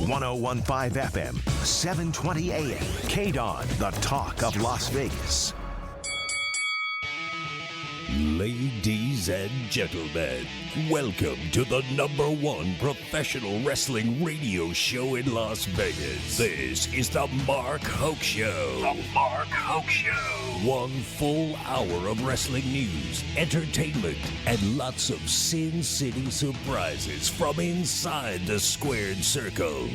1015 FM, 720 AM. KDON, the talk of Las Vegas. Ladies and gentlemen, welcome to the #1 professional wrestling radio show in Las Vegas. This is the Mark Hoke Show. The Mark Hoke Show. 1 full hour of wrestling news, entertainment, and lots of Sin City surprises from inside the squared circle.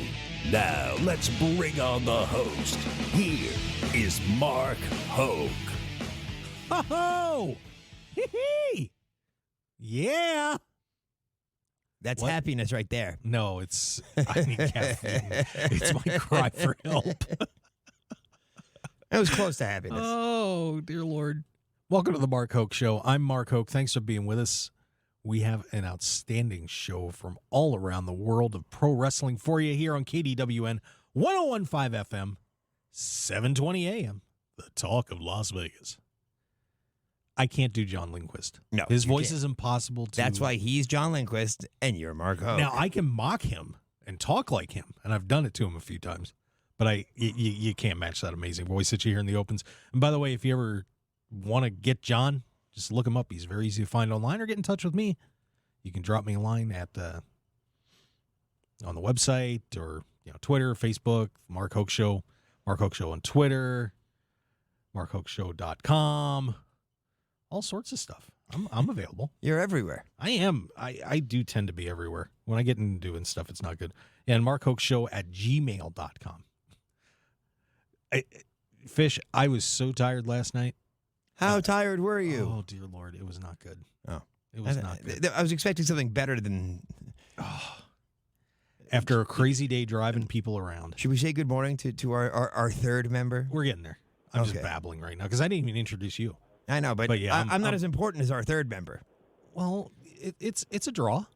Now, let's bring on the host. Here is Mark Hoke. Ho-ho! Hee-hee! Yeah! That's happiness right there. No, I need caffeine. It's my cry for help. It was close to happiness. Oh, dear Lord. Welcome to the Mark Hoke Show. I'm Mark Hoke. Thanks for being with us. We have an outstanding show from all around the world of pro wrestling for you here on KDWN 1015 FM, 720 AM, the talk of Las Vegas. I can't do John Lindquist. No, his voice can't. is impossible to. That's why he's John Lindquist and you're Mark Hoke. Now I can mock him and talk like him, and I've done it to him a few times. But you can't match that amazing voice that you hear in the opens. And by the way, if you ever want to get John, just look him up. He's very easy to find online, or get in touch with me. You can drop me a line at on the website, or Twitter, Facebook, Mark Hoke Show, Mark Hoke Show on Twitter, markhokeshow.com. All sorts of stuff. I'm available. You're everywhere. I am. I do tend to be everywhere. When I get into doing stuff, it's not good. And markhokeshow@gmail.com. Fish, I was so tired last night. How tired were you? Oh, dear Lord. It was not good. Oh. It was not good. I was expecting something better than... After a crazy day driving people around. Should we say good morning to our third member? We're getting there. I'm just babbling right now because I didn't even introduce you. I know, but yeah, I'm not as important as our third member. Well, it's a draw.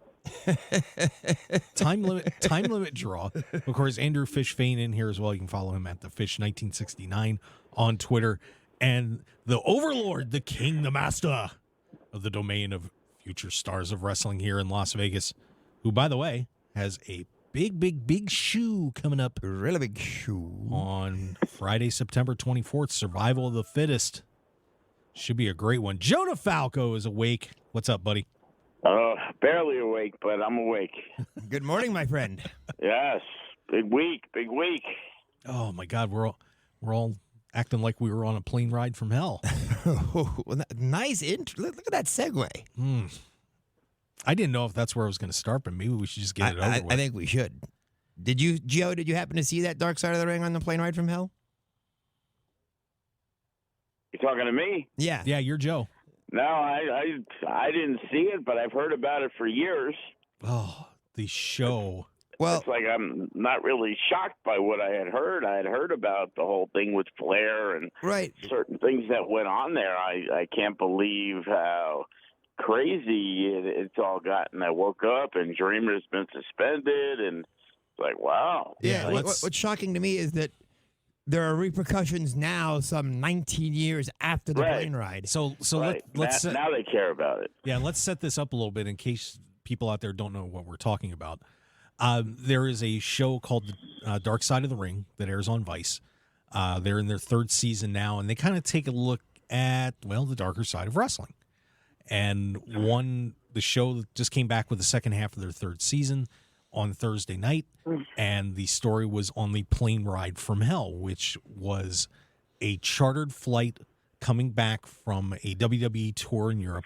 Time limit draw. Of course, Andrew Fish Fain in here as well. You can follow him at the Fish 1969 on Twitter. And the Overlord, the King, the Master of the domain of future stars of wrestling here in Las Vegas, who, by the way, has a big shoe coming up. A really big shoe. On Friday, September 24th, Survival of the Fittest. Should be a great one. Joe DeFalco is awake. What's up, buddy? Barely awake, but I'm awake. Good morning, my friend. Yes, big week. Oh my God, we're all acting like we were on a plane ride from hell. Nice intro. Look at that segue. I didn't know if that's where I was going to start, but maybe we should just get it over with. I think we should. Joe, did you happen to see that Dark Side of the Ring on the plane ride from hell? You talking to me? Yeah. Yeah, you're Joe. No, I didn't see it, but I've heard about it for years. Oh, the show. Well, it's like I'm not really shocked by what I had heard. I had heard about the whole thing with Flair and certain things that went on there. I can't believe how crazy it's all gotten. I woke up and Dreamer's been suspended, and it's like, wow. Yeah, what's shocking to me is that there are repercussions now, some 19 years after the plane ride. So let's now they care about it. Yeah, let's set this up a little bit in case people out there don't know what we're talking about. There is a show called Dark Side of the Ring that airs on Vice. They're in their third season now, and they kind of take a look at, the darker side of wrestling. And the show just came back with the second half of their third season on Thursday night, and the story was on the plane ride from hell, which was a chartered flight coming back from a WWE tour in Europe.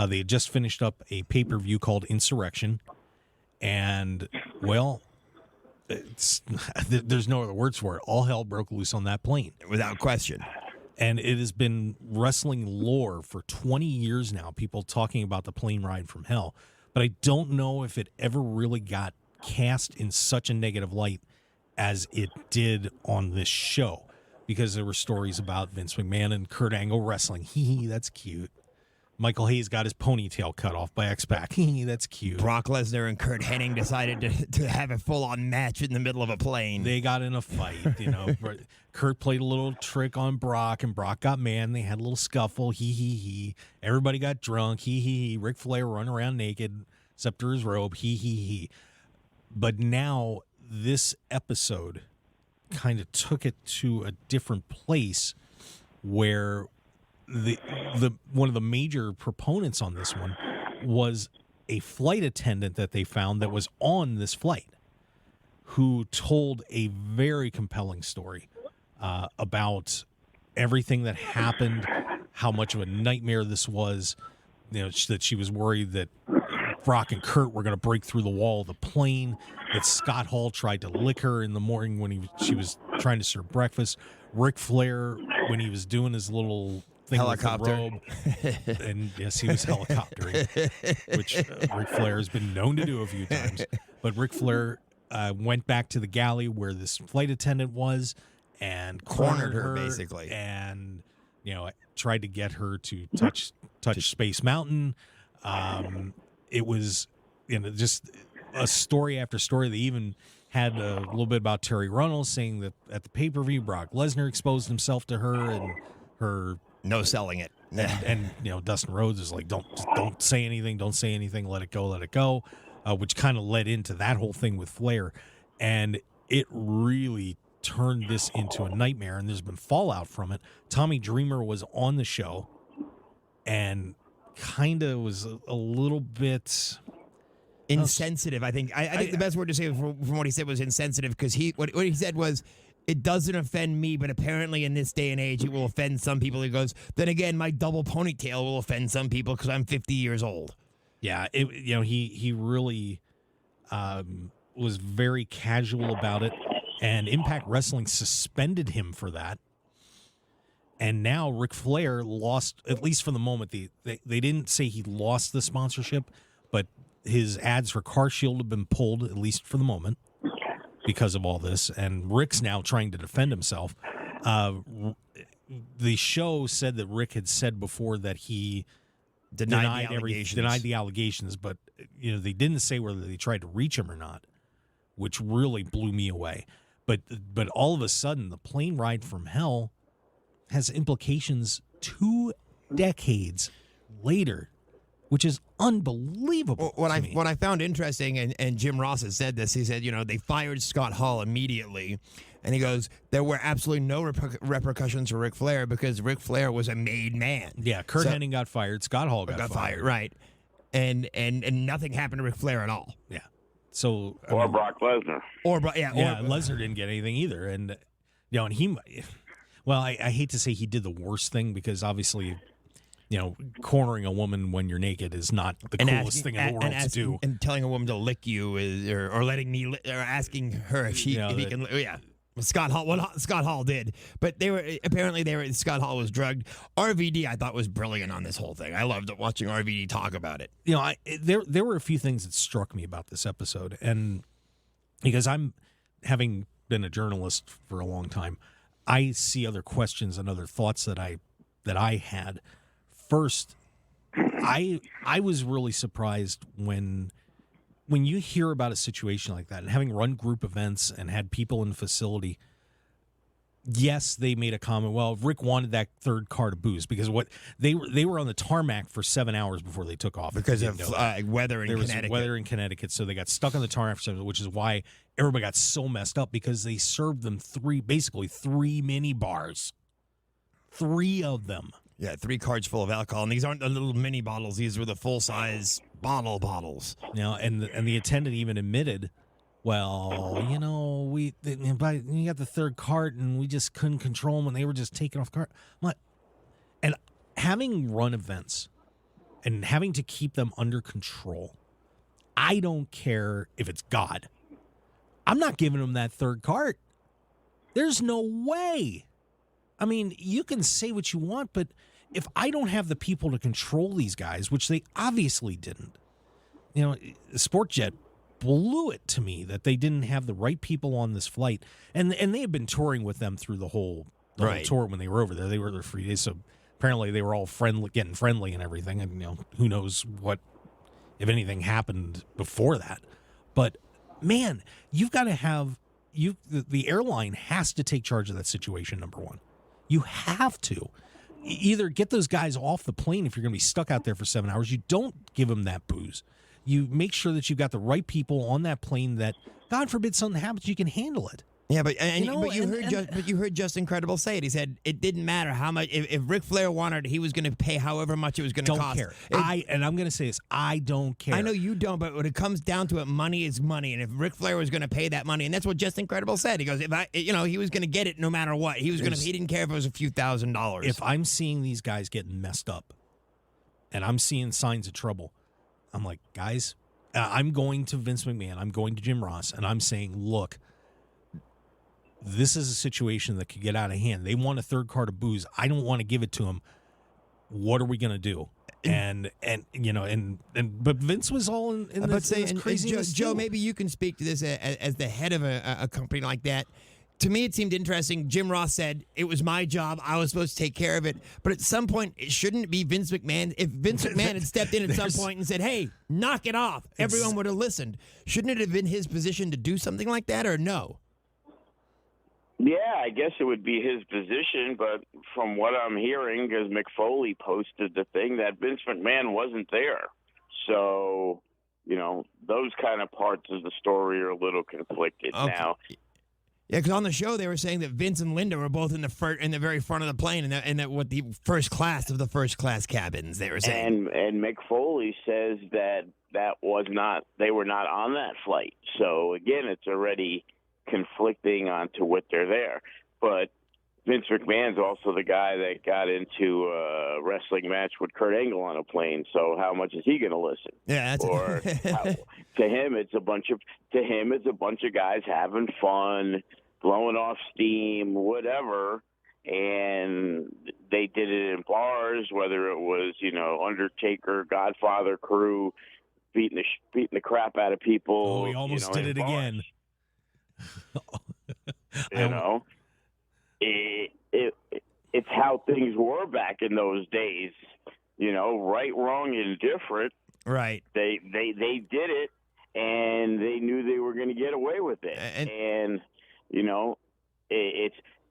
They had just finished up a pay-per-view called Insurrection, and, there's no other words for it. All hell broke loose on that plane. Without question. And it has been wrestling lore for 20 years now, people talking about the plane ride from hell. But I don't know if it ever really got cast in such a negative light as it did on this show, because there were stories about Vince McMahon and Kurt Angle wrestling. Hee, that's cute. Michael Hayes got his ponytail cut off by X-Pac. Hee, that's cute. Brock Lesnar and Kurt Hennig decided to have a full-on match in the middle of a plane. They got in a fight, Kurt played a little trick on Brock, and Brock got mad. They had a little scuffle. He. Everybody got drunk. He. Ric Flair run around naked, except for his robe. He. But now this episode kind of took it to a different place where the one of the major proponents on this one was a flight attendant that they found that was on this flight, who told a very compelling story about everything that happened, how much of a nightmare this was, that she was worried that Brock and Kurt were going to break through the wall of the plane, that Scott Hall tried to lick her in the morning when she was trying to serve breakfast, Ric Flair when he was doing his little thing helicopter with the robe, and yes, he was helicoptering, which Ric Flair has been known to do a few times. But Ric Flair went back to the galley where this flight attendant was and cornered her basically, and tried to get her to touch Space Mountain. It was just a story after story. They even had a little bit about Terry Runnels saying that at the pay-per-view, Brock Lesnar exposed himself to her, and her no selling it. and Dustin Rhodes is like, don't say anything, let it go, which kind of led into that whole thing with Flair, and it really turned this into a nightmare, and there's been fallout from it. Tommy Dreamer was on the show and kind of was a little bit insensitive. I think the best word to say from what he said was insensitive, because what he said was, it doesn't offend me, but apparently in this day and age it will offend some people. He goes, then again, my double ponytail will offend some people because I'm 50 years old. Yeah, he really was very casual about it, and Impact Wrestling suspended him for that. And now Ric Flair lost, at least for the moment. They didn't say he lost the sponsorship, but his ads for Car Shield have been pulled, at least for the moment, because of all this. And Rick's now trying to defend himself. The show said that Rick had said before that he denied the allegations, but they didn't say whether they tried to reach him or not, which really blew me away. But all of a sudden, the plane ride from hell has implications 2 decades later, which is unbelievable. What I found interesting, and Jim Ross has said this, he said, they fired Scott Hall immediately, and he goes, there were absolutely no repercussions for Ric Flair because Ric Flair was a made man. Yeah, Kurt Hennig got fired, Scott Hall got fired. Right. And nothing happened to Ric Flair at all. Yeah. So Brock Lesnar. Lesnar didn't get anything either, and and he. Well, I hate to say he did the worst thing, because obviously, cornering a woman when you're naked is not the coolest thing in the world to do. And telling a woman to lick you or letting me or asking her if he can. Yeah, Scott Hall. What Scott Hall did, but Scott Hall was drugged. RVD, I thought, was brilliant on this whole thing. I loved watching RVD talk about it. There were a few things that struck me about this episode, and because I'm having been a journalist for a long time, I see other questions and other thoughts that I had. First, I was really surprised when you hear about a situation like that, and having run group events and had people in the facility. Yes, they made a comment. Well, Rick wanted that third car to booze because they were on the tarmac for 7 hours before they took off because of weather in Connecticut. There was weather in Connecticut, so they got stuck on the tarmac for 7 hours, which is why everybody got so messed up, because they served them basically three mini bars, 3 of them. Yeah, 3 carts full of alcohol, and these aren't the little mini bottles; these were the full size bottles. And the attendant even admitted, well, you got the third cart and we just couldn't control them, and they were just taking off cart. And having run events and having to keep them under control, I don't care if it's God. I'm not giving them that third cart. There's no way. I mean, you can say what you want, but if I don't have the people to control these guys, which they obviously didn't, SportJet blew it to me that they didn't have the right people on this flight, and they had been touring with them through the whole tour when they were over there. They were there for 3 days, so apparently they were all getting friendly and everything. And who knows what, if anything, happened before that. But man, you've got to have the airline has to take charge of that situation. Number one, you have to either get those guys off the plane if you're going to be stuck out there for 7 hours. You don't give them that booze. You make sure that you've got the right people on that plane that God forbid something happens, you can handle it. Yeah, but you heard Justin Credible say it. He said it didn't matter how much. If Ric Flair wanted, he was going to pay however much it was going to cost. Don't care. And I'm going to say this: I don't care. I know you don't, but when it comes down to it, money is money. And if Ric Flair was going to pay that money, and that's what Justin Credible said. He goes, he was going to get it no matter what. He didn't care if it was a few $1,000s. If I'm seeing these guys getting messed up, and I'm seeing signs of trouble, I'm like, guys, I'm going to Vince McMahon. I'm going to Jim Ross, and I'm saying, look. This is a situation that could get out of hand. They want a third card of booze. I don't want to give it to them. What are we going to do? But Vince was all in this craziness. Joe, maybe you can speak to this as the head of a company like that. To me, it seemed interesting. Jim Ross said, it was my job. I was supposed to take care of it. But at some point, it shouldn't be Vince McMahon. If Vince McMahon had stepped in at some point and said, hey, knock it off, everyone would have listened. Shouldn't it have been his position to do something like that, or no? Yeah, I guess it would be his position, but from what I'm hearing, because McFoley posted the thing, that Vince McMahon wasn't there. So, those kind of parts of the story are a little conflicted now. Yeah, because on the show they were saying that Vince and Linda were both in the very front of the plane, and that what the first class of the first class cabins. They were saying, and McFoley says that they were not on that flight. So again, it's already conflicting onto what they're there. But Vince McMahon's also the guy that got into a wrestling match with Kurt Angle on a plane. So how much is he going to listen? Yeah, to him it's a bunch of guys having fun, blowing off steam, whatever. And they did it in bars, whether it was Undertaker, Godfather crew, beating the crap out of people. Oh, he almost did it again. It's how things were back in those days. Right, wrong, indifferent. Right. They did it, and they knew they were going to get away with it. And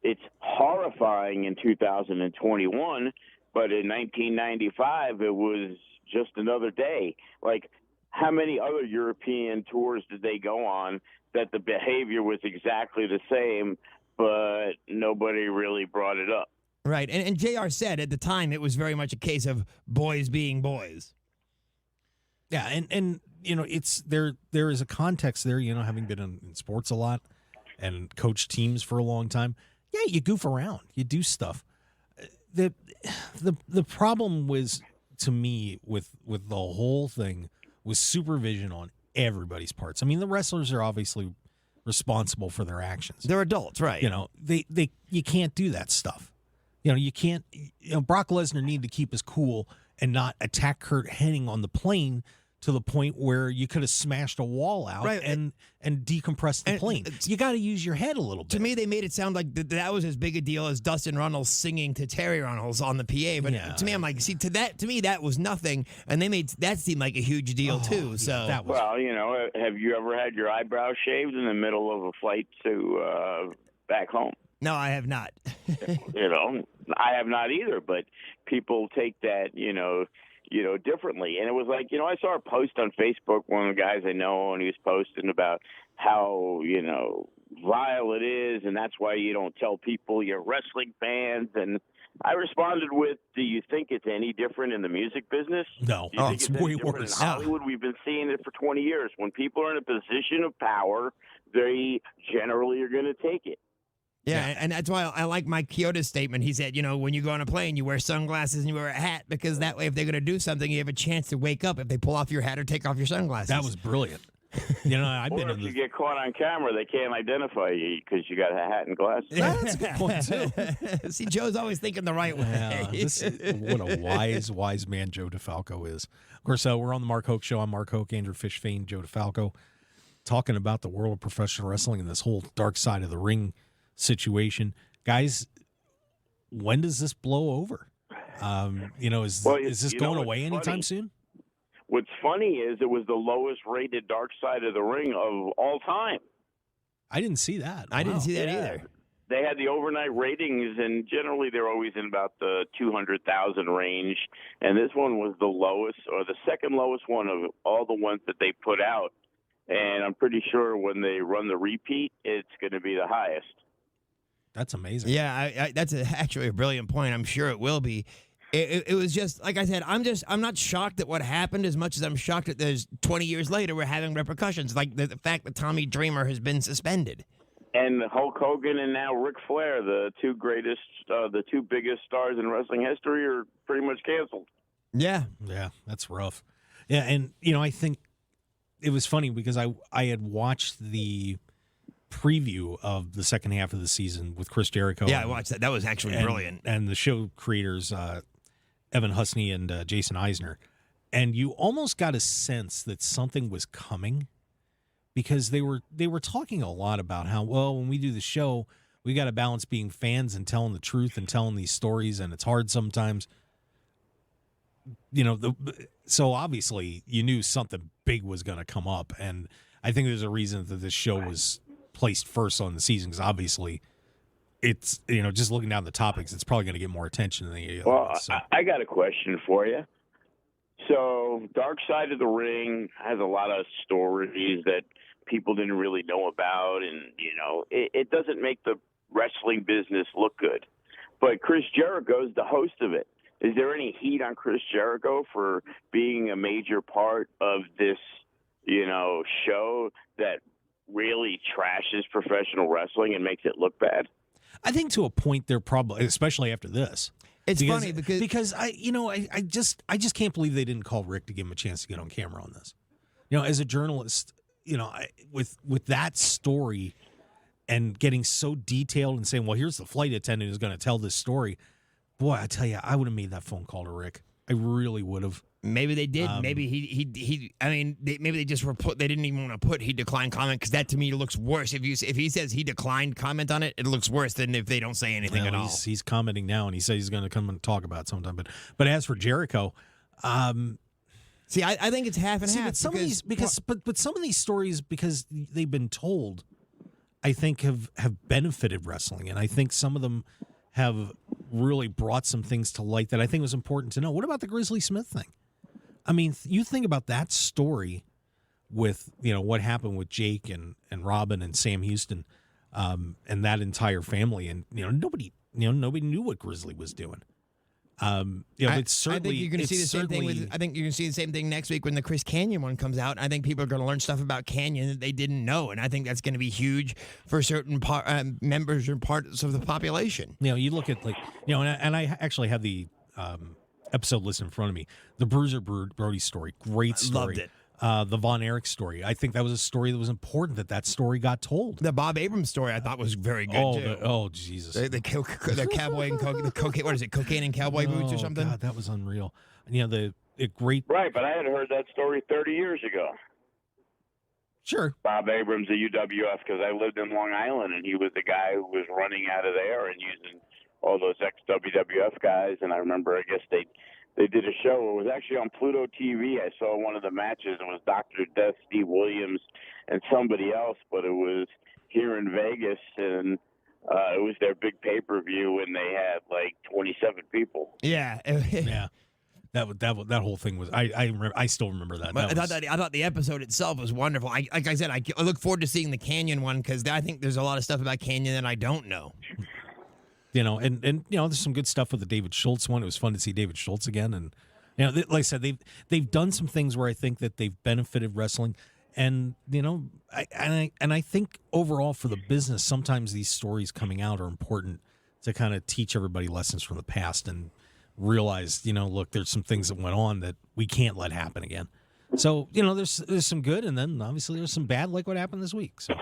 it's horrifying in 2021, but in 1995 it was just another day. Like, how many other European tours did they go on that the behavior was exactly the same, but nobody really brought it up? Right. And JR said at the time it was very much a case of boys being boys. Yeah, and it's there is a context there, having been in sports a lot and coached teams for a long time. Yeah, you goof around. You do stuff. The problem was, to me, with the whole thing was supervision on everybody's parts. I mean, the wrestlers are obviously responsible for their actions. They're adults, right? You can't do that stuff. You can't. Brock Lesnar needed to keep his cool and not attack Kurt Hennig on the plane to the point where you could have smashed a wall out and decompressed the plane. You got to use your head a little bit. To me, they made it sound like that was as big a deal as Dustin Runnels singing to Terry Runnels on the PA. But to me, I'm like, to me, that was nothing, and they made that seem like a huge deal too. So that was. Well, have you ever had your eyebrows shaved in the middle of a flight to back home? No, I have not. I have not either. But people take that, differently. And it was like, I saw a post on Facebook, one of the guys I know, and he was posting about how, vile it is, and that's why you don't tell people you're wrestling fans. And I responded with, do you think it's any different in the music business? No. Do you think it's way worse. In Hollywood, we've been seeing it for 20 years. When people are in a position of power, they generally are going to take it. Yeah, and that's why I like Mike Chioda's statement. He said, when you go on a plane, you wear sunglasses and you wear a hat, because that way, if they're going to do something, you have a chance to wake up if they pull off your hat or take off your sunglasses. That was brilliant. I've been if you get caught on camera, they can't identify you because you got a hat and glasses. That's a good point, too. See, Joe's always thinking the right way. What a wise man Joe DeFalco is. Of course, we're on the Mark Hoke Show. I'm Mark Hoke, Andrew Fish, Fain, Joe DeFalco, talking about the world of professional wrestling and this whole dark side of the ring situation. Guys, when does this blow over? Is this going away anytime soon? What's funny is it was the lowest rated dark side of the ring of all time. I didn't see that. I didn't see that either. They had the overnight ratings, and generally they're always in about the 200,000 range. And this one was the lowest, or the second lowest one of all the ones that they put out. and I'm pretty sure when they run the repeat, it's going to be the highest. That's amazing. Yeah, that's actually a brilliant point. I'm sure it will be. It was just, like I said, I'm not shocked at what happened as much as I'm shocked that there's 20 years later we're having repercussions, like the fact that Tommy Dreamer has been suspended. And Hulk Hogan and now Ric Flair, the two biggest stars in wrestling history, are pretty much canceled. Yeah. Yeah, that's rough. Yeah, and, I think it was funny because I had watched the preview of the second half of the season with Chris Jericho. Yeah, I watched that. That was actually brilliant. And the show creators, Evan Husney and Jason Eisner. And you almost got a sense that something was coming because they were talking a lot about how, well, when we do the show, we got to balance being fans and telling the truth and telling these stories, and it's hard sometimes. So obviously you knew something big was going to come up, and I think there's a reason that this show was placed first on the season, because obviously it's, just looking down the topics, it's probably going to get more attention than the other ones. So. I got a question for you. So Dark Side of the Ring has a lot of stories that people didn't really know about, and, it doesn't make the wrestling business look good. But Chris Jericho's the host of it. Is there any heat on Chris Jericho for being a major part of this, show that really trashes professional wrestling and makes it look bad? I think to a point they're probably, especially after this. It's funny because I just can't believe they didn't call Rick to give him a chance to get on camera on this. As a journalist, with that story and getting so detailed and saying, well, here's the flight attendant who's going to tell this story. Boy, I tell you, I would have made that phone call to Rick. I really would have. Maybe they did. Maybe maybe they just they didn't even want to put he declined comment, because that to me looks worse. If he says he declined comment on it, it looks worse than if they don't say anything at all. He's commenting now, and he says he's going to come and talk about it sometime. But as for Jericho, see, I think it's half and half. But some of these stories, because they've been told, I think have benefited wrestling, and I think some of them have really brought some things to light that I think was important to know. What about the Grizzly Smith thing? I mean, you think about that story with, what happened with Jake and Robin and Sam Houston, and that entire family, and nobody knew what Grizzly was doing. It's certainly. I think you're going to see the same thing. I think you're going to see the same thing next week when the Chris Kanyon one comes out. I think people are going to learn stuff about Kanyon that they didn't know, and I think that's going to be huge for certain members or parts of the population. You look at and I actually have the episode list in front of me. The Bruiser Brody story, great story. Loved it. The Von Erich story. I think that was a story that was important that story got told. The Bob Abrams story I thought was very good too. Jesus. The cowboy and the cocaine. What is it? Cocaine and cowboy boots or something? God, that was unreal. The great. Right, but I had heard that story 30 years ago. Sure. Bob Abrams of UWF, because I lived in Long Island, and he was the guy who was running out of there and using all those ex-WWF guys. And I remember, I guess they did a show. It was actually on Pluto TV. I saw one of the matches. It was Dr. Death, Steve Williams, and somebody else, but it was here in Vegas, and it was their big pay-per-view, and they had like 27 people. Yeah. Yeah. That whole thing was. I still remember that. But I thought the episode itself was wonderful. Like I said, I look forward to seeing the Canyon one, because I think there's a lot of stuff about Canyon that I don't know. And there's some good stuff with the David Schultz one. It was fun to see David Schultz again, and like I said, they've done some things where I think that they've benefited wrestling, and I think overall for the business, sometimes these stories coming out are important to kind of teach everybody lessons from the past and realize, look, there's some things that went on that we can't let happen again. So there's some good, and then obviously there's some bad, like what happened this week. So.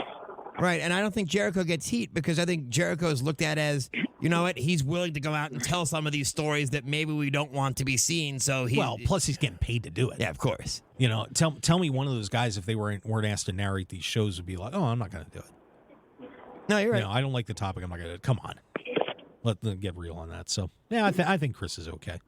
Right, and I don't think Jericho gets heat, because I think Jericho is looked at as, he's willing to go out and tell some of these stories that maybe we don't want to be seen. So plus he's getting paid to do it. Yeah, of course. Tell me one of those guys, if they weren't asked to narrate these shows, would be like, oh, I'm not going to do it. No, you're right. I don't like the topic. I'm not going to. Come on, let them get real on that. So yeah, I think Chris is okay.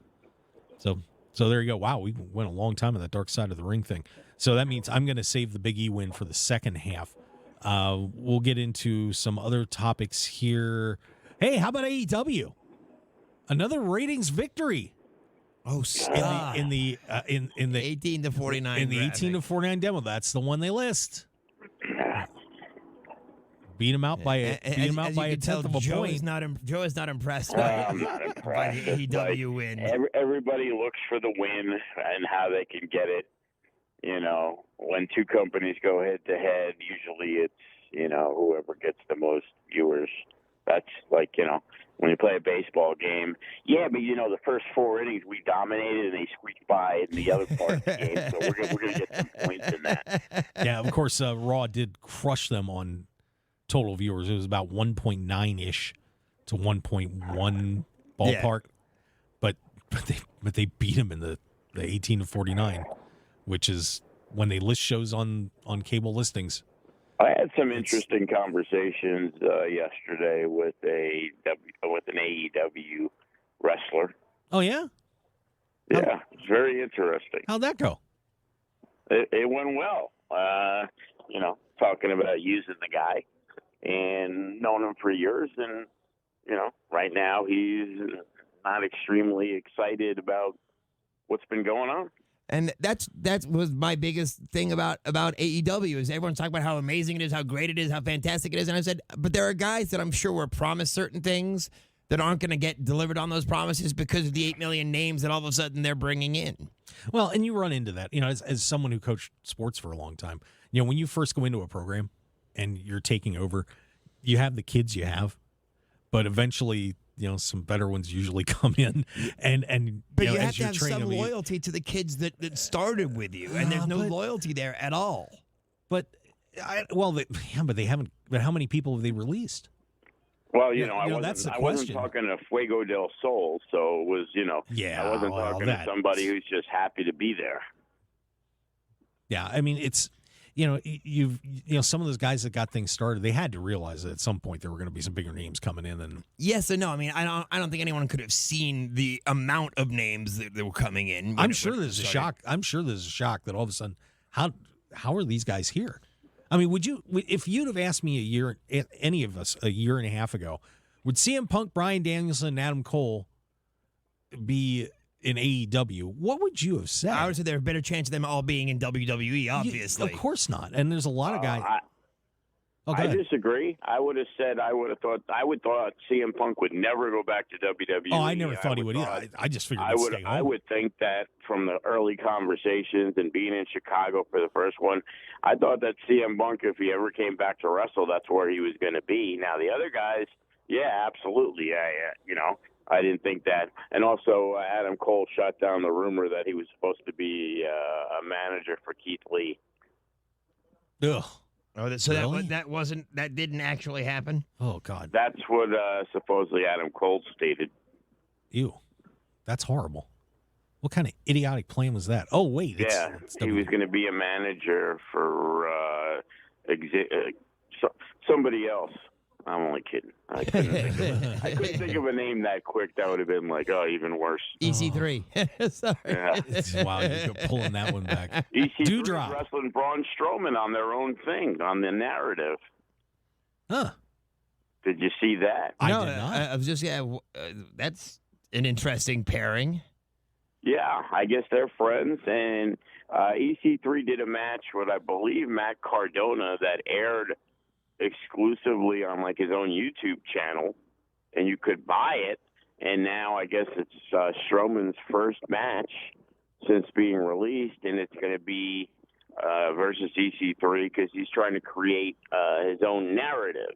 So there you go. Wow, we went a long time on that Dark Side of the Ring thing. So that means I'm going to save the Big E win for the second half. We'll get into some other topics here. Hey, how about AEW? Another ratings victory. Oh, stop. In the 18 to 49. In the 18 to 49 demo. That's the one they list. Beat him out by a tenth of a Joe point. Joe is not impressed I'm not impressed. by the AEW win. Everybody looks for the win and how they can get it. You know, when two companies go head to head, usually it's, you know, whoever gets the most viewers. That's like, you know, when you play a baseball game. Yeah, but, you know, the first 4 innings we dominated and they squeaked by in the other part of the game. So we're going to get some points in that. Yeah, of course, Raw did crush them on total viewers. It was about 1.9-ish to 1.1 ballpark. Yeah. But they beat them in the 18 to 49, which is when they list shows on cable listings. I had some interesting conversations yesterday with an AEW wrestler. Oh yeah, yeah, it's very interesting. How'd that go? It went well. You know, talking about using the guy and known him for years, and you know, right now he's not extremely excited about what's been going on. And that was my biggest thing about AEW is everyone's talking about how amazing it is, how great it is, how fantastic it is. And I said, but there are guys that I'm sure were promised certain things that aren't going to get delivered on those promises because of the 8 million names that all of a sudden they're bringing in. Well, and you run into that, you know, as someone who coached sports for a long time, you know, when you first go into a program and you're taking over, you have the kids you have, but eventually, you know, some better ones usually come in, and but you know, you have as to have training some them, loyalty to the kids that started with you, and there's no loyalty there at all. But but they haven't. But how many people have they released? Well, you know, I wasn't talking to Fuego del Sol, so it was, you know, I wasn't talking to somebody who's just happy to be there. Yeah, I mean, it's, you know, some of those guys that got things started, they had to realize that at some point there were going to be some bigger names coming in. And yes and no. I mean, I don't think anyone could have seen the amount of names that were coming in. I'm sure there's a shock. I'm sure there's a shock that all of a sudden, how are these guys here? I mean, if you'd have asked me any of us a year and a half ago, would CM Punk, Bryan Danielson, and Adam Cole be in AEW, what would you have said? I would say there's a better chance of them all being in WWE, obviously. Of course not. And there's a lot of guys. I disagree. I would have thought CM Punk would never go back to WWE. Oh, I never thought he would either. I just figured he'd stay home. I would think that from the early conversations and being in Chicago for the first one, I thought that CM Punk, if he ever came back to wrestle, that's where he was going to be. Now, the other guys, yeah, absolutely. Yeah, you know. I didn't think that. And also, Adam Cole shot down the rumor that he was supposed to be a manager for Keith Lee. Ugh. Oh, so really? that didn't actually happen? Oh, God. That's what supposedly Adam Cole stated. Ew. That's horrible. What kind of idiotic plan was that? Oh, wait. It's he was going to be a manager for somebody else. I'm only kidding. I couldn't think of a name that quick. That would have been like, even worse. EC3. Sorry. Yeah. Wow, you're pulling that one back. EC3 is wrestling Braun Strowman on their own thing, on the narrative. Huh. Did you see that? I did not. I was just, that's an interesting pairing. Yeah, I guess they're friends. And EC3 did a match with, I believe, Matt Cardona that aired exclusively on like his own YouTube channel, and you could buy it. And now I guess it's Strowman's first match since being released, and it's going to be versus EC3 because he's trying to create his own narrative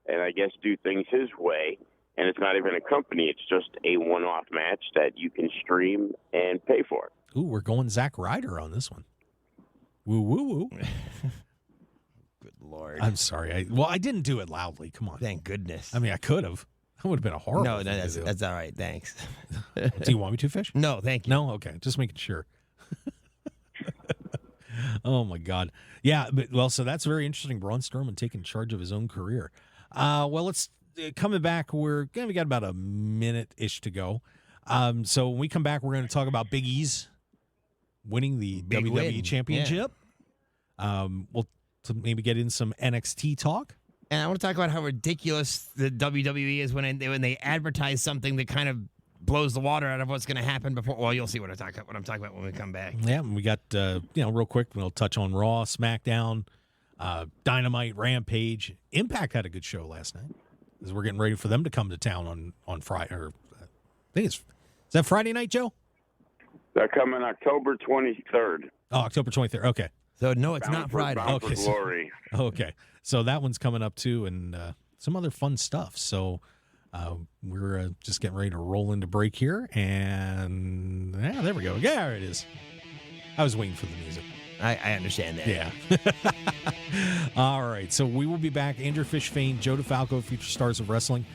and I guess do things his way. And it's not even a company; it's just a one-off match that you can stream and pay for. Ooh, we're going Zack Ryder on this one. Woo woo woo. Good Lord. I'm sorry. I didn't do it loudly. Come on. Thank goodness. I mean, I could have. That would have been a horrible. No, that's all right. Thanks. Do you want me to, Fish? No, thank you. No? Okay. Just making sure. Oh, my God. Yeah, so that's very interesting. Braun Strowman taking charge of his own career. Let's coming back. We got about a minute-ish to go. So when we come back, we're going to talk about Big E's winning the WWE Championship. Yeah. We'll maybe get in some NXT talk. And I want to talk about how ridiculous the WWE is when they advertise something that kind of blows the water out of what's going to happen before. Well, you'll see what I'm talking about when we come back. Yeah, we got real quick. We'll touch on Raw, SmackDown, Dynamite, Rampage. Impact had a good show last night. As we're getting ready for them to come to town on Friday. Or I think is that Friday night, Joe? They're coming October 23rd. Oh, October 23rd. Okay. So, no, it's not Friday. Okay. Glory. Okay. So that one's coming up, too, and some other fun stuff. So we're just getting ready to roll into break here. And, yeah, there we go. Yeah, there it is. I was waiting for the music. I understand that. Yeah. All right. So we will be back. Andrew Fish, Fain, Joe DeFalco, Future Stars of Wrestling,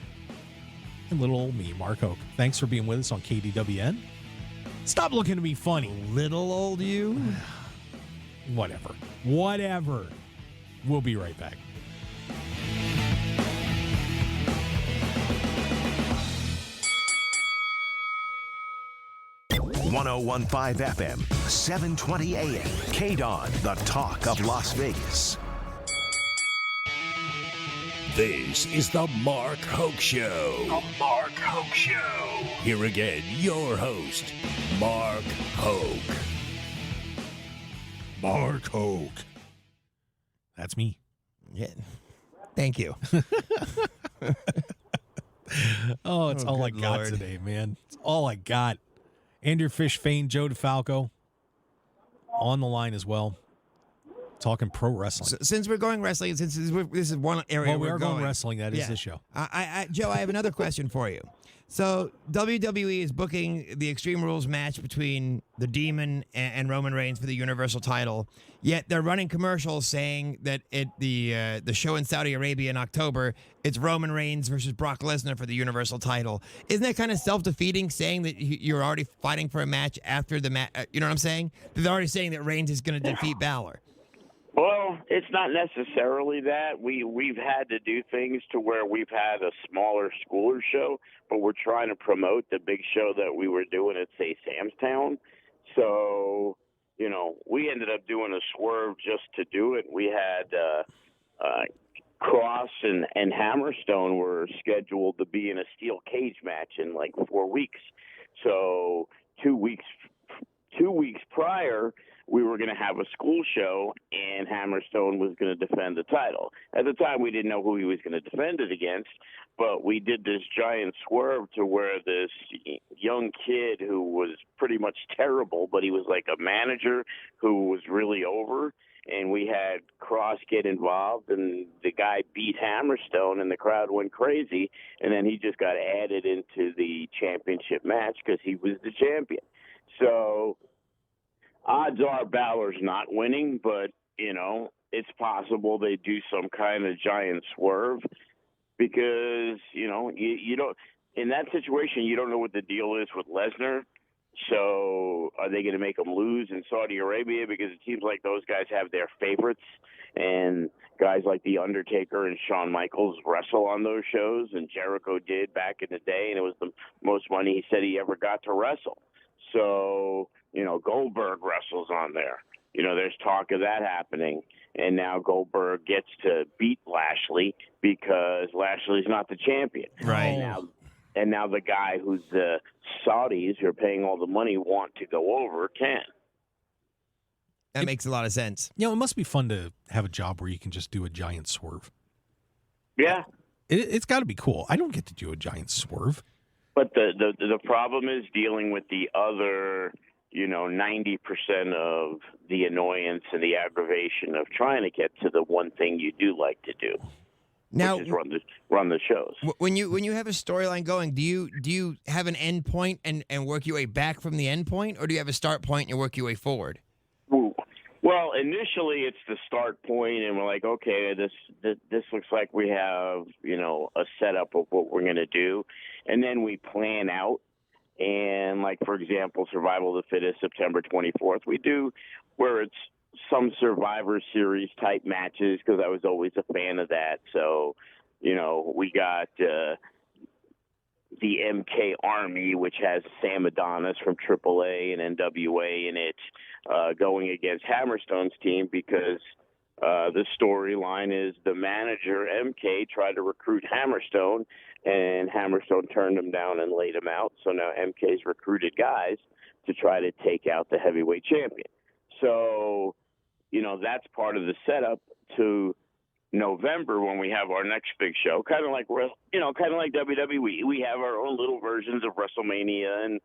and little old me, Mark Hoke. Thanks for being with us on KDWN. Stop looking at me funny. Little old you? Whatever. We'll be right back. .1015 FM, 720 AM. KDON, the talk of Las Vegas. This is the Mark Hoke Show. The Mark Hoke Show. Here again, your host, Mark Hoke. Mark Hoke. That's me. Yeah. Thank you. Oh, it's all I got Lord. today, man. It's all I got. Andrew Fish, Fain, Joe DeFalco on the line as well. Talking pro wrestling. So, since we're going wrestling, since this is one area we we're are going wrestling. That is Yeah. the show. Joe, I have another question for you. So WWE is booking the Extreme Rules match between the Demon and Roman Reigns for the Universal title. Yet they're running commercials saying that the show in Saudi Arabia in October, it's Roman Reigns versus Brock Lesnar for the Universal title. Isn't that kind of self-defeating, saying that you're already fighting for a match after the match? You know what I'm saying? They're already saying that Reigns is going to defeat Balor. Well, it's not necessarily that. We've had to do things to where we've had a smaller schooler show, but we're trying to promote the big show that we were doing at, say, Sam's Town. So, we ended up doing a Swerve just to do it. We had Cross and Hammerstone were scheduled to be in a steel cage match in like 4 weeks. So 2 weeks prior, we were going to have a school show, and Hammerstone was going to defend the title. At the time, we didn't know who he was going to defend it against, but we did this giant swerve to where this young kid who was pretty much terrible, but he was like a manager who was really over, and we had Cross get involved, and the guy beat Hammerstone, and the crowd went crazy, and then he just got added into the championship match because he was the champion. So odds are Balor's not winning, but, it's possible they do some kind of giant swerve because, you don't – in that situation, you don't know what the deal is with Lesnar. So are they going to make him lose in Saudi Arabia? Because it seems like those guys have their favorites, and guys like The Undertaker and Shawn Michaels wrestle on those shows, and Jericho did back in the day, and it was the most money he said he ever got to wrestle. So, Goldberg wrestles on there. There's talk of that happening. And now Goldberg gets to beat Lashley because Lashley's not the champion. Right. And now the guy who's the Saudis who are paying all the money want to go over can. That makes a lot of sense. It must be fun to have a job where you can just do a giant swerve. Yeah. It's got to be cool. I don't get to do a giant swerve. But the problem is dealing with the other, 90% of the annoyance and the aggravation of trying to get to the one thing you do like to do. Now, which is run the shows. When you have a storyline going, do you have an end point and work your way back from the end point, or do you have a start point and you work your way forward? Well, initially it's the start point, and we're like, okay, this looks like we have a setup of what we're going to do, and then we plan out. And like, for example, Survival of the Fittest, September 24th, we do where it's some Survivor Series type matches because I was always a fan of that. So, we got the MK Army, which has Sam Adonis from AAA and NWA in it, going against Hammerstone's team because the storyline is the manager, MK, tried to recruit Hammerstone, and Hammerstone turned him down and laid him out. So now MK's recruited guys to try to take out the heavyweight champion. So, that's part of the setup to November when we have our next big show, kind of like WWE. We have our own little versions of WrestleMania and,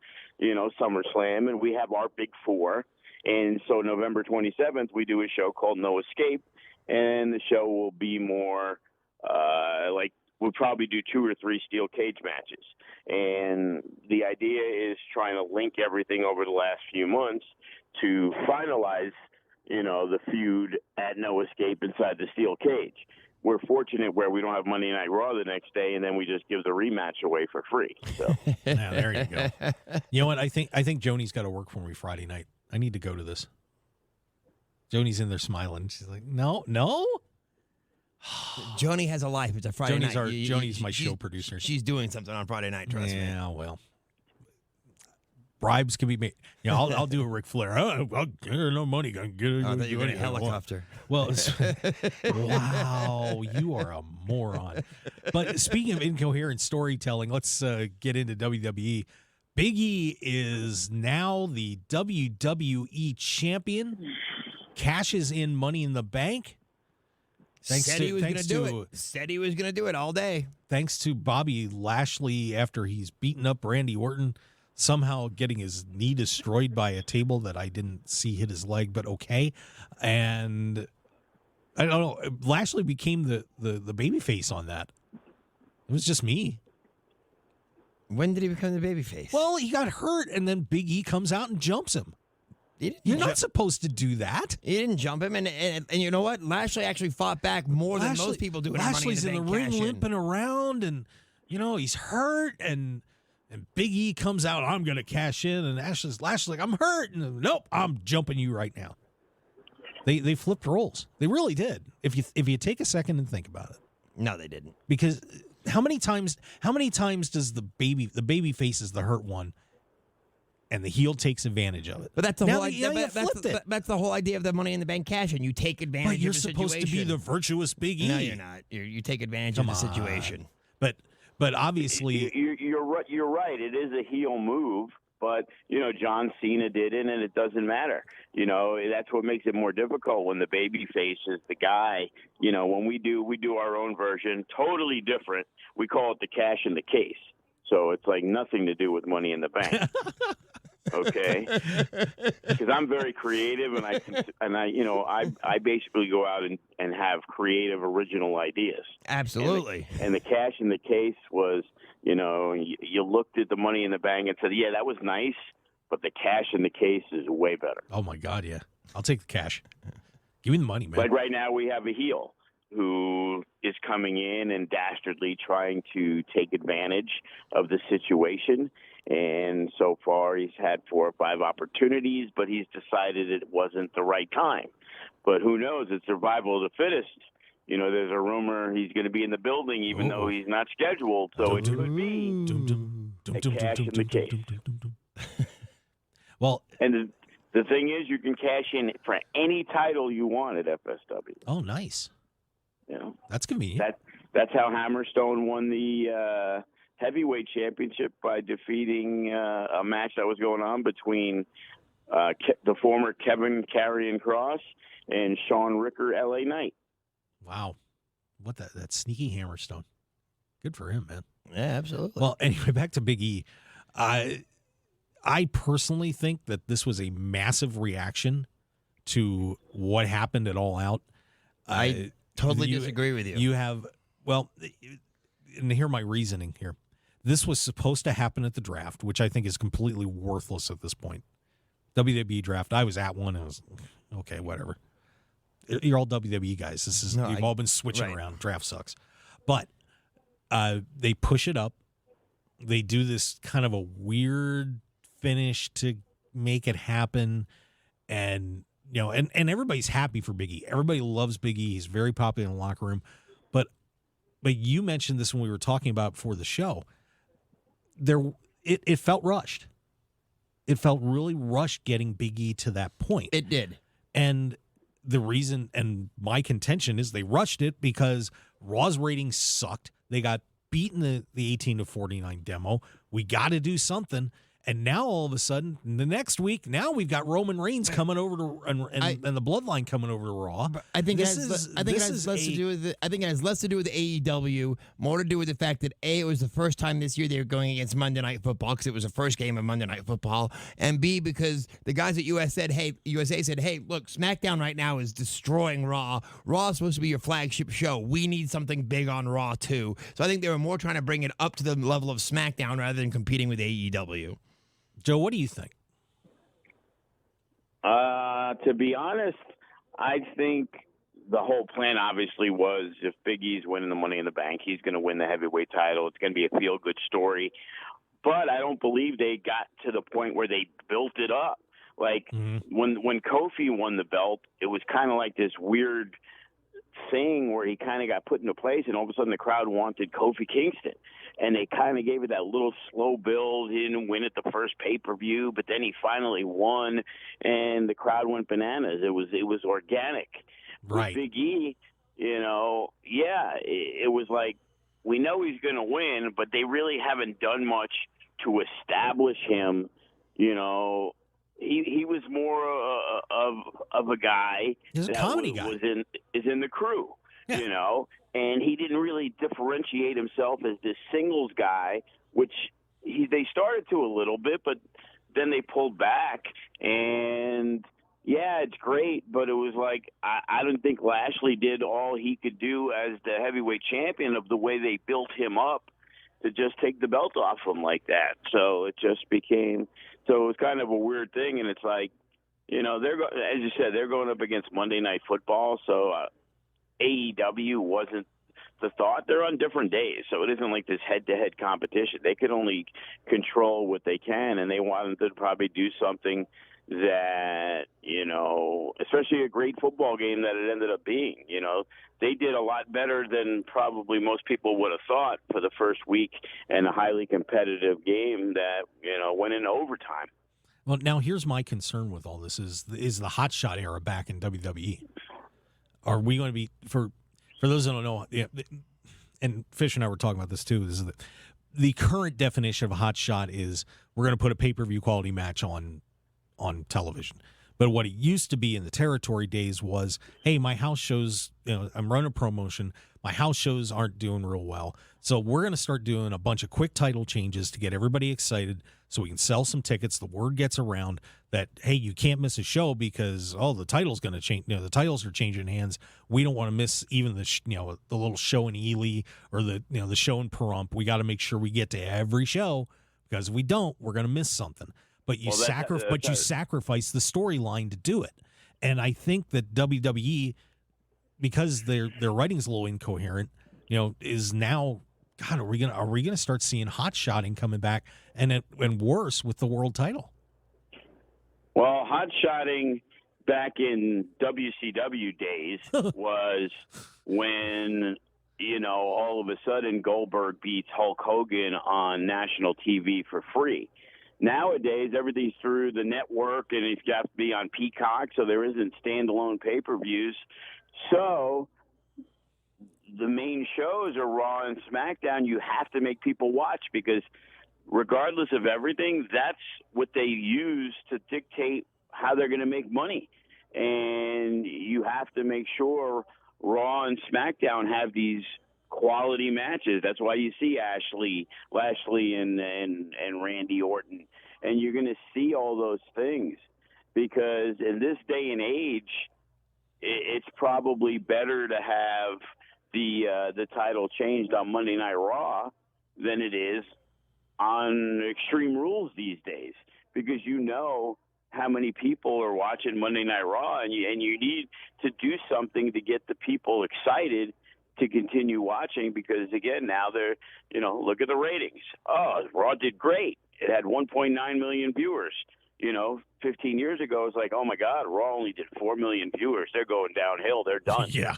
SummerSlam, and we have our big four. And so November 27th, we do a show called No Escape, and the show will be more we'll probably do 2 or 3 steel cage matches. And the idea is trying to link everything over the last few months to finalize, the feud at No Escape inside the steel cage. We're fortunate where we don't have Monday Night Raw the next day, and then we just give the rematch away for free. So yeah, there you go. You know what? I think Joni's got to work for me Friday night. I need to go to this. Joni's in there smiling. She's like, no. Joni has a life. It's a Friday night. Joni's my show producer. She's doing something on Friday night, trust me. Yeah, well. Bribes can be made. I'll do a Ric Flair. I'll get no money. I thought you were going to helicopter. Well, wow, you are a moron. But speaking of incoherent storytelling, let's get into WWE. Big E is now the WWE champion. Cashes in Money in the Bank. Said he was going to do it. Said he was going to do it all day. Thanks to Bobby Lashley after he's beaten up Randy Orton, somehow getting his knee destroyed by a table that I didn't see hit his leg, but okay. And I don't know. Lashley became the babyface on that. It was just me. When did he become the babyface? Well, he got hurt, and then Big E comes out and jumps him. You're not supposed to do that. He didn't jump him, and you know what? Lashley actually fought back more than most people do. Lashley's in the ring limping around, and he's hurt, and Big E comes out. I'm going to cash in, and Lashley's like, I'm hurt, and nope, I'm jumping you right now. They flipped roles. They really did. If you take a second and think about it. No, they didn't. Because how many times does the baby face is the hurt one? And the heel takes advantage of it. But that's the whole idea. That's the whole idea of the Money in the Bank cash, and you take advantage. But you're of the supposed situation. to be the virtuous Big E. No, you're not. You take advantage of the situation. But obviously, you're right. You're right. It is a heel move, but John Cena did it, and it doesn't matter. That's what makes it more difficult when the baby face is the guy. When we do our own version, totally different. We call it the cash in the case. So it's like nothing to do with Money in the Bank. Okay, because I'm very creative, and I basically go out and have creative, original ideas. Absolutely. And the cash in the case was, you looked at the Money in the Bank and said, yeah, that was nice, but the cash in the case is way better. Oh my God, yeah, I'll take the cash. Give me the money, man. But right now we have a heel who is coming in and dastardly trying to take advantage of the situation. And so far he's had 4 or 5 opportunities, but he's decided it wasn't the right time. But who knows? It's survival of the fittest. There's a rumor he's going to be in the building even though he's not scheduled. So it could be a cash in the case. Well, and the thing is, you can cash in for any title you want at FSW. Oh, nice. That's convenient. That's how Hammerstone won the heavyweight championship, by defeating a match that was going on between the former Kevin Karrion Kross and Shawn Ricker, LA Knight. Wow. What that sneaky Hammerstone. Good for him, man. Yeah, absolutely. Well, anyway, back to Big E. I personally think that this was a massive reaction to what happened at All Out. I totally disagree with you. You have, and hear my reasoning here. This was supposed to happen at the draft, which I think is completely worthless at this point. WWE draft. I was at one. And I was okay, whatever. You're all WWE guys. You've all been switching around. Draft sucks, but they push it up. They do this kind of a weird finish to make it happen, and and everybody's happy for Big E. Everybody loves Big E. He's very popular in the locker room. But you mentioned this when we were talking about before the show. It felt rushed. It felt really rushed getting Big E to that point. It did. And the reason, and my contention is they rushed it because Raw's ratings sucked. They got beaten the 18-49 demo. We got to do something. And now all of a sudden, the next week, now we've got Roman Reigns coming over to and the Bloodline coming over to Raw. I think it has less to do with AEW, more to do with the fact that A, it was the first time this year they were going against Monday Night Football because it was the first game of Monday Night Football, and B, because the guys at USA said, hey, look, SmackDown right now is destroying Raw. Raw is supposed to be your flagship show. We need something big on Raw too. So I think they were more trying to bring it up to the level of SmackDown rather than competing with AEW. Joe, what do you think? To be honest, I think the whole plan obviously was if Big E's winning the Money in the Bank, he's going to win the heavyweight title. It's going to be a feel-good story. But I don't believe they got to the point where they built it up. Like when Kofi won the belt, it was kind of like this weird thing where he kind of got put into place, and all of a sudden the crowd wanted Kofi Kingston. And they kind of gave it that little slow build. He didn't win at the first pay-per-view, but then he finally won, and the crowd went bananas. It was organic. Right. With Big E, it was like, we know he's going to win, but they really haven't done much to establish him. He was more of a guy. He's a comedy guy. Is in the crew, Yeah. And he didn't really differentiate himself as this singles guy, which they started to a little bit, but then they pulled back. And, yeah, it's great, but it was like I don't think Lashley did all he could do as the heavyweight champion of the way they built him up to just take the belt off him like that. So it just became – so it was kind of a weird thing, and it's like, as you said, they're going up against Monday Night Football, so AEW wasn't the thought. They're on different days, so it isn't like this head-to-head competition. They could only control what they can, and they wanted to probably do something that, especially a great football game that it ended up being. They did a lot better than probably most people would have thought for the first week, and a highly competitive game that, went into overtime. Well, now here's my concern with all this is the hot shot era back in WWE. Are we going to be, for those that don't know, and Fish and I were talking about this too, is the current definition of a hot shot is we're going to put a pay-per-view quality match on television. But what it used to be in the territory days was, hey, my house shows, I'm running a promotion, my house shows aren't doing real well, so we're going to start doing a bunch of quick title changes to get everybody excited so we can sell some tickets. The word gets around that, hey, you can't miss a show because, the title's going to change. The titles are changing hands. We don't want to miss even the little show in Ely or the show in Pahrump. We got to make sure we get to every show because if we don't, we're going to miss something. But you sacrifice the storyline to do it. And I think that WWE, because their writing's a little incoherent, is now, God, are we gonna start seeing hot shotting coming back and worse with the world title? Well, hot shotting back in WCW days was when all of a sudden Goldberg beats Hulk Hogan on national TV for free. Nowadays, everything's through the network, and it's got to be on Peacock, so there isn't standalone pay-per-views. So the main shows are Raw and SmackDown. You have to make people watch because regardless of everything, that's what they use to dictate how they're going to make money. And you have to make sure Raw and SmackDown have these quality matches. That's why you see Lashley and Randy Orton, and you're going to see all those things because in this day and age, it's probably better to have the title changed on Monday Night Raw than it is on Extreme Rules these days because how many people are watching Monday Night Raw, and you need to do something to get the people excited to continue watching because, again, now they're, look at the ratings. Oh, Raw did great. It had 1.9 million viewers. 15 years ago, it was like, oh, my God, Raw only did 4 million viewers. They're going downhill. They're done. Yeah.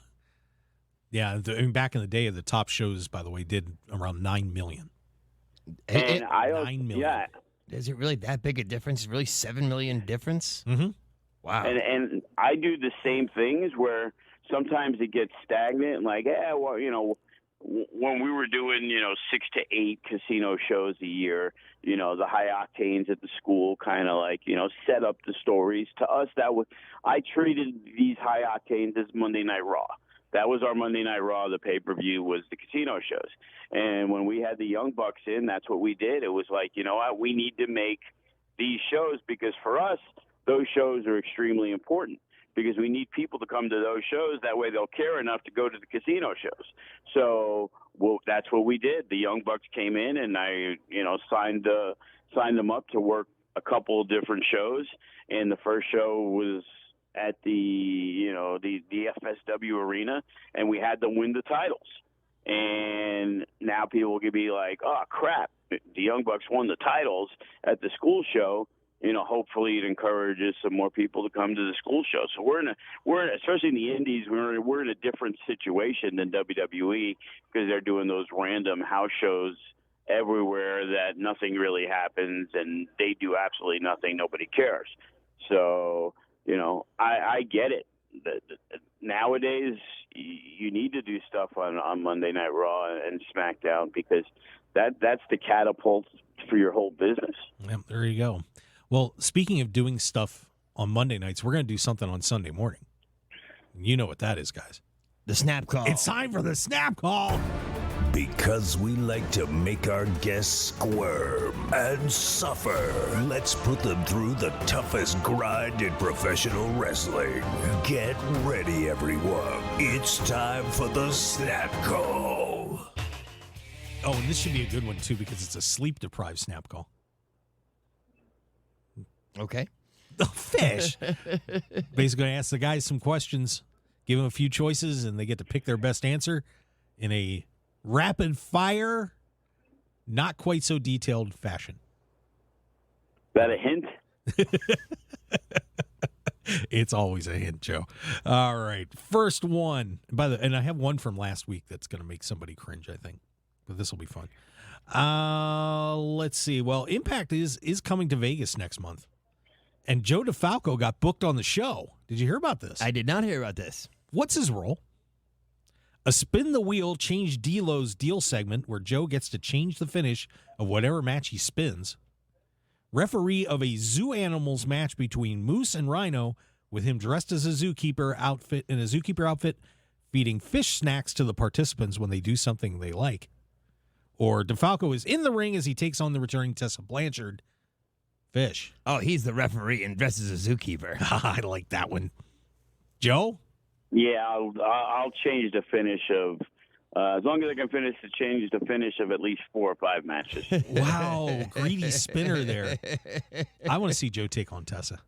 Yeah, back in the day, the top shows, by the way, did around 9 million. And 9 million. Yeah. Is it really that big a difference? Really 7 million difference? Mm-hmm. Wow. And I do the same things where sometimes it gets stagnant and like, when we were doing, 6 to 8 casino shows a year, the high octanes at the school kind of like, set up the stories. To us, I treated these high octanes as Monday Night Raw. That was our Monday Night Raw. The pay-per-view was the casino shows. And when we had the Young Bucks in, that's what we did. It was like, you know what, we need to make these shows because for us, those shows are extremely important because we need people to come to those shows. That way they'll care enough to go to the casino shows. So that's what we did. The Young Bucks came in and I, signed them up to work a couple of different shows. And the first show was at the FSW arena, and we had them win the titles. And now people could be like, oh, crap, the Young Bucks won the titles at the school show. Hopefully it encourages some more people to come to the school show. So we're in especially in the indies, we're in a different situation than WWE because they're doing those random house shows everywhere that nothing really happens and they do absolutely nothing. Nobody cares. So, I get it. Nowadays, you need to do stuff on Monday Night Raw and SmackDown because that's the catapult for your whole business. Yep, there you go. Well, speaking of doing stuff on Monday nights, we're going to do something on Sunday morning. You know what that is, guys. The snap call. It's time for the snap call. Because we like to make our guests squirm and suffer, let's put them through the toughest grind in professional wrestling. Get ready, everyone. It's time for the snap call. Oh, and this should be a good one, too, because it's a sleep-deprived snap call. Okay. The fish. Basically, I ask the guys some questions, give them a few choices, and they get to pick their best answer in a rapid fire, not quite so detailed fashion. Is that a hint? It's always a hint, Joe. All right. First one. And I have one from last week that's going to make somebody cringe, I think. But this will be fun. Let's see. Well, Impact is coming to Vegas next month. And Joe DeFalco got booked on the show. Did you hear about this? I did not hear about this. What's his role? A spin the wheel, change D'Lo's deal segment where Joe gets to change the finish of whatever match he spins. Referee of a Zoo Animals match between Moose and Rhino with him dressed as a zookeeper outfit, feeding fish snacks to the participants when they do something they like. Or DeFalco is in the ring as he takes on the returning Tessa Blanchard. Fish. Oh, he's the referee and dresses as a zookeeper. I like that one. Joe? Yeah, I'll change the finish of as long as I can change the finish of at least 4 or 5 matches. Wow, greedy spinner there. I want to see Joe take on Tessa.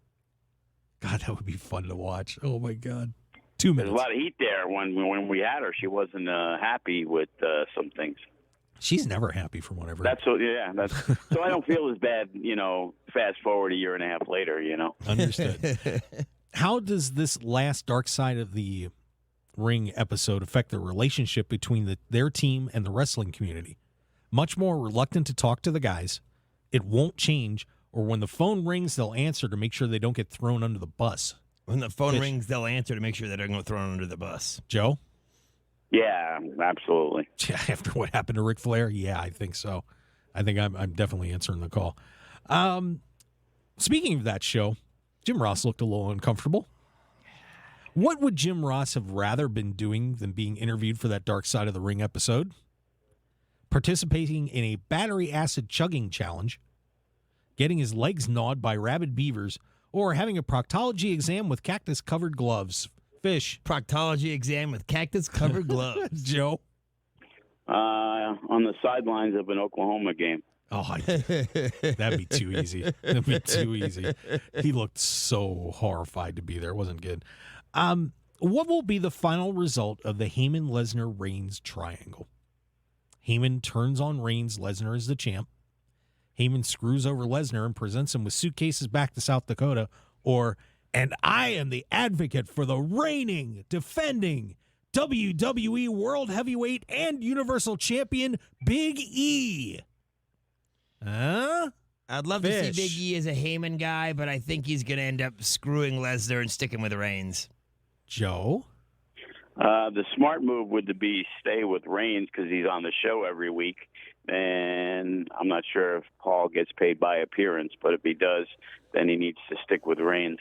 God, that would be fun to watch. Oh my God, 2 minutes. There's a lot of heat there when we had her. She wasn't happy with some things. She's never happy from whatever. So I don't feel as bad, fast forward a year and a half later, Understood. How does this last Dark Side of the Ring episode affect the relationship between their team and the wrestling community? Much more reluctant to talk to the guys. It won't change. Or when the phone rings, they'll answer to make sure they don't get thrown under the bus. When the phone rings, they'll answer to make sure they don't get thrown under the bus. Joe? Yeah, absolutely. After what happened to Ric Flair? Yeah, I think so. I think I'm definitely answering the call. Speaking of that show, Jim Ross looked a little uncomfortable. What would Jim Ross have rather been doing than being interviewed for that Dark Side of the Ring episode? Participating in a battery acid chugging challenge, getting his legs gnawed by rabid beavers, or having a proctology exam with cactus-covered gloves? Fish. Proctology exam with cactus-covered gloves. Joe? On the sidelines of an Oklahoma game. Oh, that'd be too easy. That'd be too easy. He looked so horrified to be there. It wasn't good. What will be the final result of the Heyman-Lesnar-Reigns triangle? Heyman turns on Reigns. Lesnar is the champ. Heyman screws over Lesnar and presents him with suitcases back to South Dakota. Or, and I am the advocate for the reigning, defending WWE World Heavyweight and Universal Champion Big E. Huh? I'd love to see Big E as a Heyman guy, but I think he's going to end up screwing Lesnar and sticking with Reigns. Joe? The smart move would be stay with Reigns because he's on the show every week. And I'm not sure if Paul gets paid by appearance, but if he does, then he needs to stick with Reigns.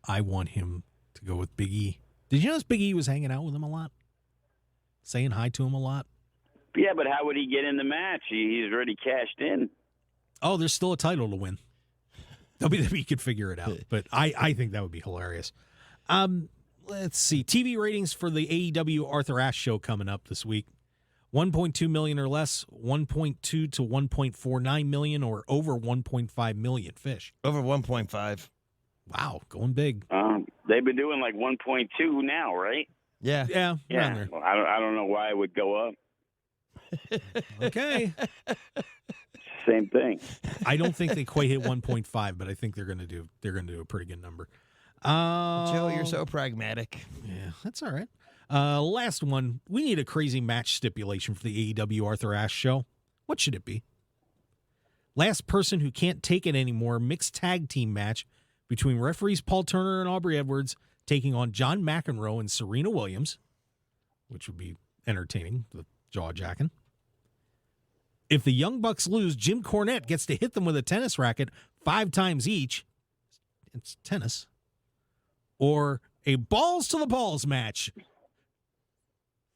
I want him to go with Big E. Did you notice Big E was hanging out with him a lot? Saying hi to him a lot? Yeah, but how would he get in the match? He's already cashed in. Oh, there's still a title to win. WWE could figure it out, but I think that would be hilarious. Let's see. TV ratings for the AEW Arthur Ashe show coming up this week. 1.2 million or less, 1.2 to 1.49 million, or over 1.5 million. Fish. Over 1.5. Wow, going big. They've been doing like 1.2 now, right? Yeah. Yeah. There. Well, I don't know why it would go up. Okay. Same thing. I don't think they quite hit 1.5, but I think they're going to do a pretty good number. Joe, you're so pragmatic. Yeah, that's all right. Last one. We need a crazy match stipulation for the AEW Arthur Ashe show. What should it be? Last person who can't take it anymore, mixed tag team match between referees Paul Turner and Aubrey Edwards taking on John McEnroe and Serena Williams, which would be entertaining, the jaw-jacking. If the Young Bucks lose, Jim Cornette gets to hit them with a tennis racket 5 times each. It's tennis. Or a balls to the balls match.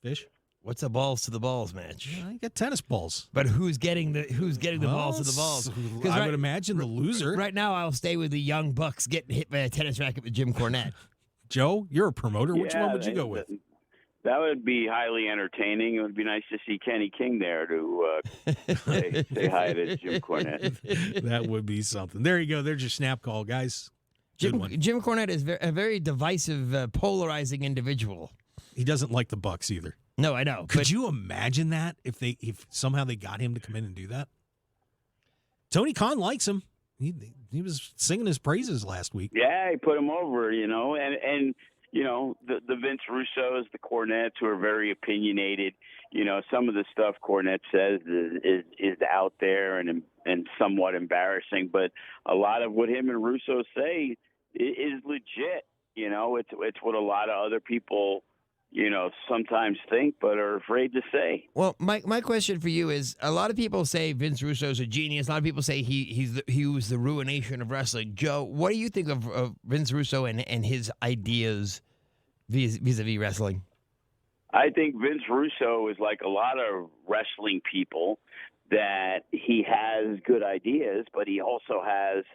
Fish? What's a balls to the balls match? Yeah, you get tennis balls. But who's getting the balls to the balls? I would imagine the loser. Right now, I'll stay with the Young Bucks getting hit by a tennis racket with Jim Cornette. Joe, you're a promoter. Which one would you go with? That would be highly entertaining. It would be nice to see Kenny King there to say hi to Jim Cornette. That would be something. There you go. There's your snap call, guys. Jim Cornette is a very divisive, polarizing individual. He doesn't like the Bucks either. No, I know. Could you imagine that if somehow they got him to come in and do that? Tony Khan likes him. He was singing his praises last week. Yeah, he put him over, and the Vince Russos, the Cornettes, who are very opinionated. Some of the stuff Cornette says is out there and somewhat embarrassing, but a lot of what him and Russo say is legit. It's what a lot of other people sometimes think but are afraid to say. Well, my question for you is, a lot of people say Vince Russo's a genius. A lot of people say he was the ruination of wrestling. Joe, what do you think of Vince Russo and his ideas vis-a-vis wrestling? I think Vince Russo is like a lot of wrestling people, that he has good ideas, but he also has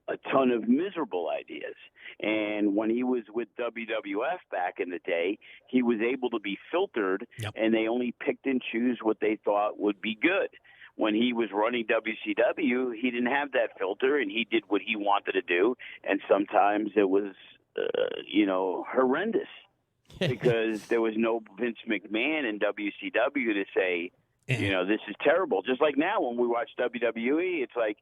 a ton of miserable ideas. And when he was with WWF back in the day, he was able to be filtered, and they only picked and choose what they thought would be good. When he was running WCW, he didn't have that filter, and he did what he wanted to do. And sometimes it was, horrendous because there was no Vince McMahon in WCW to say, this is terrible. Just like now when we watch WWE, it's like,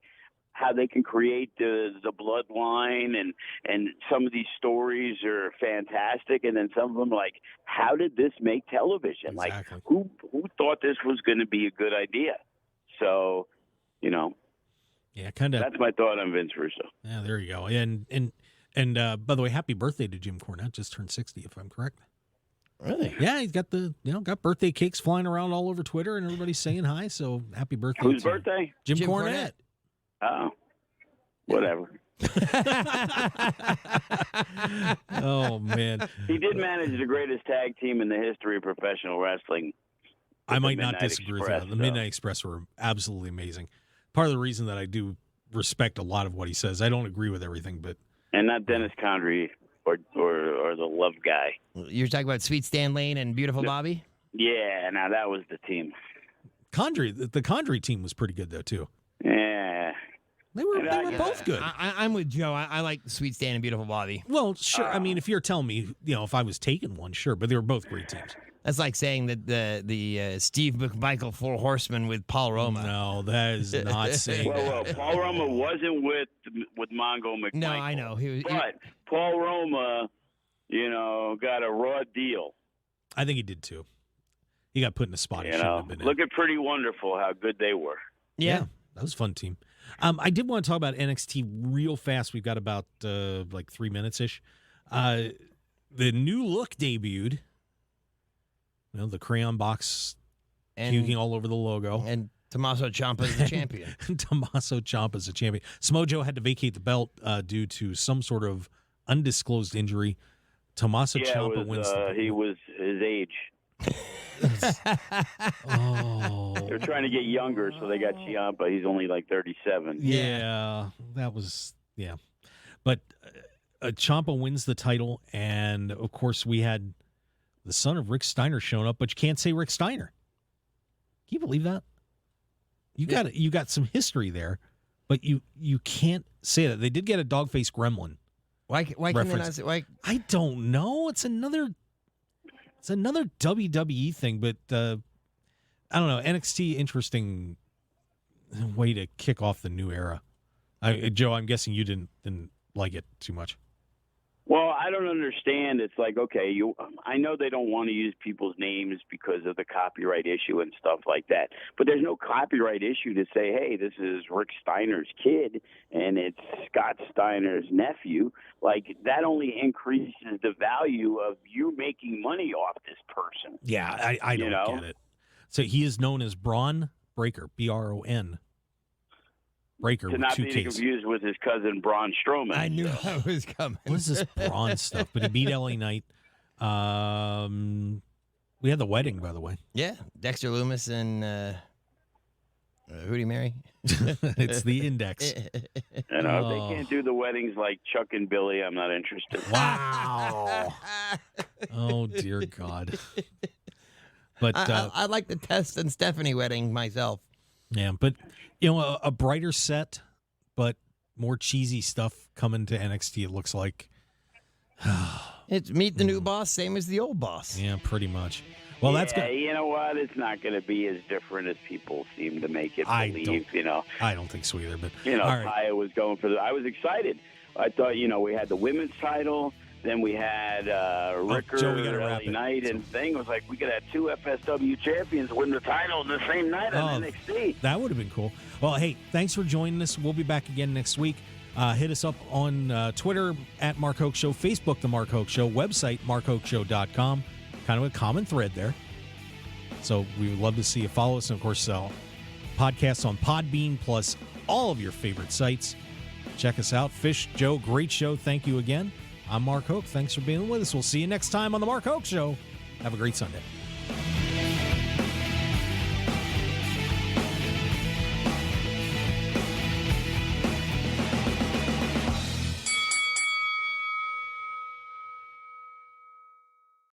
how they can create the bloodline, and some of these stories are fantastic, and then some of them like, how did this make television? Exactly. Like, who thought this was going to be a good idea? So, yeah, kind of. That's my thought on Vince Russo. Yeah, there you go. And by the way, happy birthday to Jim Cornette. Just turned 60, if I'm correct. Really? Yeah, he's got got birthday cakes flying around all over Twitter, and everybody's saying hi. So happy birthday! Whose birthday? Jim Cornette. Oh, whatever. Oh, man. He did manage the greatest tag team in the history of professional wrestling. I might not disagree with that. The Midnight Express were absolutely amazing. Part of the reason that I do respect a lot of what he says, I don't agree with everything, but... And not Dennis Condrey or the Love Guy. You're talking about Sweet Stan Lane and Beautiful Bobby? Yeah, now that was the team. The Condrey team was pretty good, though, too. Yeah. They were both good. I'm with Joe. I like Sweet Stan and Beautiful Bobby. Well, sure. I mean, if you're telling me, if I was taking one, sure. But they were both great teams. That's like saying that the Steve McMichael Four Horsemen with Paul Roma. No, that is not saying well, Paul Roma wasn't with Mongo McMichael. No, I know. But Paul Roma, got a raw deal. I think he did, too. He got put in a spot he shouldn't have been in. Look at Pretty Wonderful, how good they were. Yeah, that was a fun team. I did want to talk about NXT real fast. We've got about 3 minutes-ish. the new look debuted. The crayon box puking all over the logo. And Tommaso Ciampa is the champion. Tommaso Ciampa is the champion. Smojo had to vacate the belt due to some sort of undisclosed injury. Tommaso Ciampa wins. He was his age. They're trying to get younger, so they got Ciampa. He's only like 37. Yeah, that was But Ciampa wins the title, and of course we had the son of Rick Steiner showing up, but you can't say Rick Steiner. Can you believe that? You got some history there, but you can't say that. They did get a dog-faced gremlin. Why can they not say, why? I don't know. It's another WWE thing, but I don't know. NXT, interesting way to kick off the new era. Joe, I'm guessing you didn't like it too much. Well, I don't understand. It's like, okay, I know they don't want to use people's names because of the copyright issue and stuff like that, but there's no copyright issue to say, hey, this is Rick Steiner's kid and it's Scott Steiner's nephew. Like, that only increases the value of you making money off this person. Yeah, I don't get it. So he is known as Braun Breaker, Bron. Breaker to not be confused with his cousin Braun Strowman. I knew that was coming. What is this Braun stuff? But he beat LA Knight. We had the wedding, by the way. Yeah, Dexter Lumis and who'd he marry? It's the Index. They can't do the weddings like Chuck and Billy. I'm not interested. Wow. Oh dear God. But I like the Test and Stephanie wedding myself. Yeah, but a brighter set, but more cheesy stuff coming to NXT. It looks like it's meet the new boss, same as the old boss. Yeah, pretty much. Well, that's good. You know what? It's not going to be as different as people seem to make it believe. I don't think so either. But Kaya was going for I was excited. I thought we had the women's title. Then we had Ricker, LA Knight, and Thing. It was like we could have two FSW champions win the title in the same night on NXT. That would have been cool. Well, hey, thanks for joining us. We'll be back again next week. Hit us up on Twitter at Mark Hoke Show, Facebook, The Mark Hoke Show, website, markhokeshow.com. Kind of a common thread there. So we would love to see you follow us. And, of course, podcasts on Podbean plus all of your favorite sites. Check us out. Fish, Joe, great show. Thank you again. I'm Mark Hoke. Thanks for being with us. We'll see you next time on The Mark Hoke Show. Have a great Sunday.